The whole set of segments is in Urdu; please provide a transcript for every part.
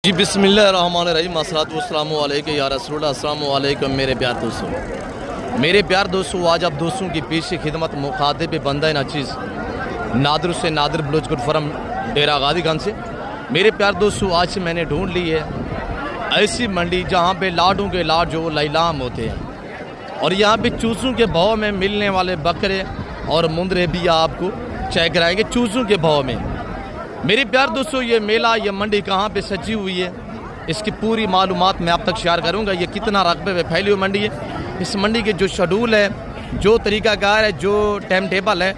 جی بسم اللہ الرحمن الرحیم الصلوۃ والسلام علیکم یا رسول اللہ. السلام علیکم میرے پیار دوستوں آج آپ دوستوں کی پیش خدمت مخاطب بندہ ناچیز نادر سے نادر بلوچ گڈ فرم ڈیرہ غازی گنج سے. میرے پیار دوستوں آج میں نے ڈھونڈ لی ہے ایسی منڈی جہاں پہ لاڈوں کے لاڈ جو لیلام ہوتے ہیں اور یہاں پہ چوزوں کے بھاؤ میں ملنے والے بکرے اور مندرے بھی آپ کو چیک کرائیں گے چوزوں کے بھاؤ میں. میرے پیار دوستوں یہ میلہ یہ منڈی کہاں پہ سجی ہوئی ہے اس کی پوری معلومات میں آپ تک شیئر کروں گا. یہ کتنا رقبے میں پھیلی ہوئی منڈی ہے, اس منڈی کے جو شیڈول ہے, جو طریقہ کار ہے, جو ٹائم ٹیبل ہے,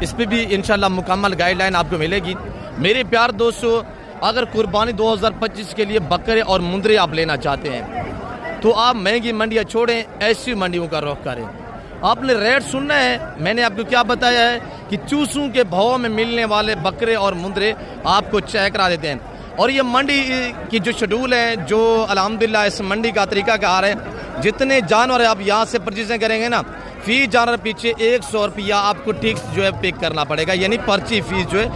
اس پہ بھی انشاءاللہ مکمل گائیڈ لائن آپ کو ملے گی. میرے پیار دوستوں اگر قربانی 2025 کے لیے بکرے اور مندرے آپ لینا چاہتے ہیں تو آپ مہنگی منڈیاں چھوڑیں, ایسی منڈیوں کا رخ کریں. آپ نے ریٹ سننا ہے, میں نے آپ کو کیا بتایا ہے کہ چوسوں کے بھاؤ میں ملنے والے بکرے اور مندرے آپ کو چیک کرا دیتے ہیں. اور یہ منڈی کی جو شیڈول ہے, جو الحمدللہ اس منڈی کا طریقہ کار ہے, جتنے جانور آپ یہاں سے پرچیزیں کریں گے نا, فی جانور پیچھے 100 روپیہ آپ کو ٹیکس جو ہے پے کرنا پڑے گا, یعنی پرچی فیس جو ہے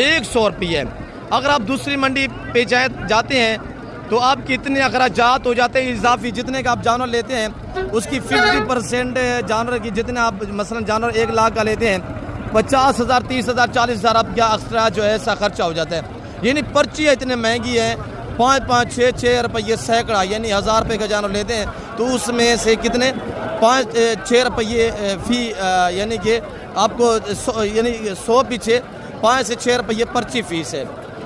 100 روپیہ ہے. اگر آپ دوسری منڈی پہ جاتے ہیں تو آپ کتنے اخراجات ہو جاتے ہیں اضافی, جتنے کا آپ جانور لیتے ہیں اس کی 50% جانور کی, جتنے آپ مثلا جانور 1 لاکھ کا لیتے ہیں 50,000 30,000 40,000 آپ کیا ایکسٹرا جو ہے ایسا خرچہ ہو جاتا ہے. یعنی پرچی اتنے مہنگی ہے, 5 6 روپیے سینکڑا, یعنی 1000 روپے کا جانور لیتے ہیں تو اس میں سے کتنے 5 6 روپیے فی, یعنی کہ آپ کو یعنی 100 پیچھے 5 سے 6 روپیے پرچی فیس ہے.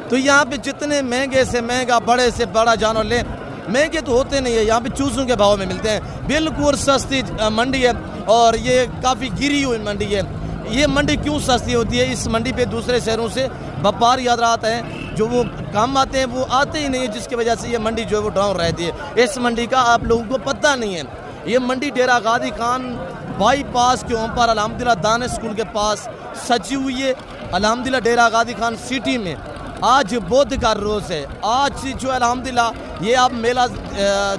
تو یہاں پہ جتنے مہنگے سے مہنگا بڑے سے بڑا جانور لیں, مہنگے تو ہوتے نہیں ہے, یہاں پہ چوزوں کے بھاؤ میں ملتے ہیں. بالکل سستی منڈی ہے اور یہ کافی گری ہوئی منڈی ہے. یہ منڈی کیوں سستی ہوتی ہے, اس منڈی پہ دوسرے شہروں سے وپاری حضرات ہیں جو وہ کام آتے ہیں وہ آتے ہی نہیں ہے, جس کی وجہ سے یہ منڈی جو ہے وہ ڈاؤن رہتی ہے. اس منڈی کا آپ لوگوں کو پتہ نہیں ہے. یہ منڈی ڈیرہ غازی خان بائی پاس کے اوپر الحمدللہ دانش اسکول کے پاس سجی ہوئی ہے. الحمدللہ ڈیرہ غازی خان سٹی میں آج بدھ کا روز ہے. آج جو الحمدللہ یہ آپ میلہ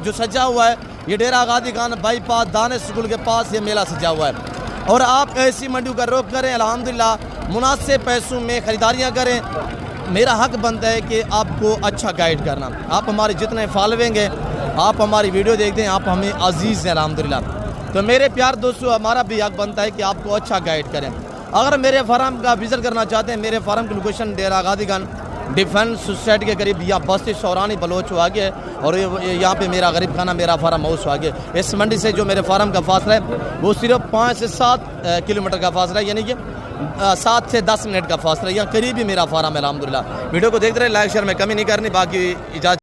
جو سجا ہوا ہے, یہ Dera Ghazi Khan bypass Danish school کے پاس یہ میلہ سجا ہوا ہے. اور آپ ایسی منڈیوں کا رخ کریں, الحمدللہ مناسب پیسوں میں خریداریاں کریں. میرا حق بنتا ہے کہ آپ کو اچھا گائیڈ کرنا. آپ ہمارے جتنے فالوئنگ ہیں, آپ ہماری ویڈیو دیکھتے ہیں, آپ ہمیں عزیز ہیں الحمدللہ. تو میرے پیار دوستو ہمارا بھی حق بنتا ہے کہ آپ کو اچھا گائیڈ کریں. اگر میرے فارم کا وزٹ کرنا چاہتے ہیں, میرے فارم کی لوکیشن ڈیرہ غازی خان ڈیفنس سوسائٹی کے قریب یا بستی شورانی بلوچ آگے ہے, اور یہاں پہ میرا غریب خانہ میرا فارم ہاؤس آگے. اس منڈی سے جو میرے فارم کا فاصلہ ہے وہ صرف 5 سے 7 کلومیٹر کا فاصلہ ہے, یعنی کہ 7 سے 10 منٹ کا فاصلہ ہے. یہاں قریب ہی میرا فارم ہے الحمدللہ. ویڈیو کو دیکھتے رہے, لائک شیئر میں کمی نہیں کرنی. باقی اجازت.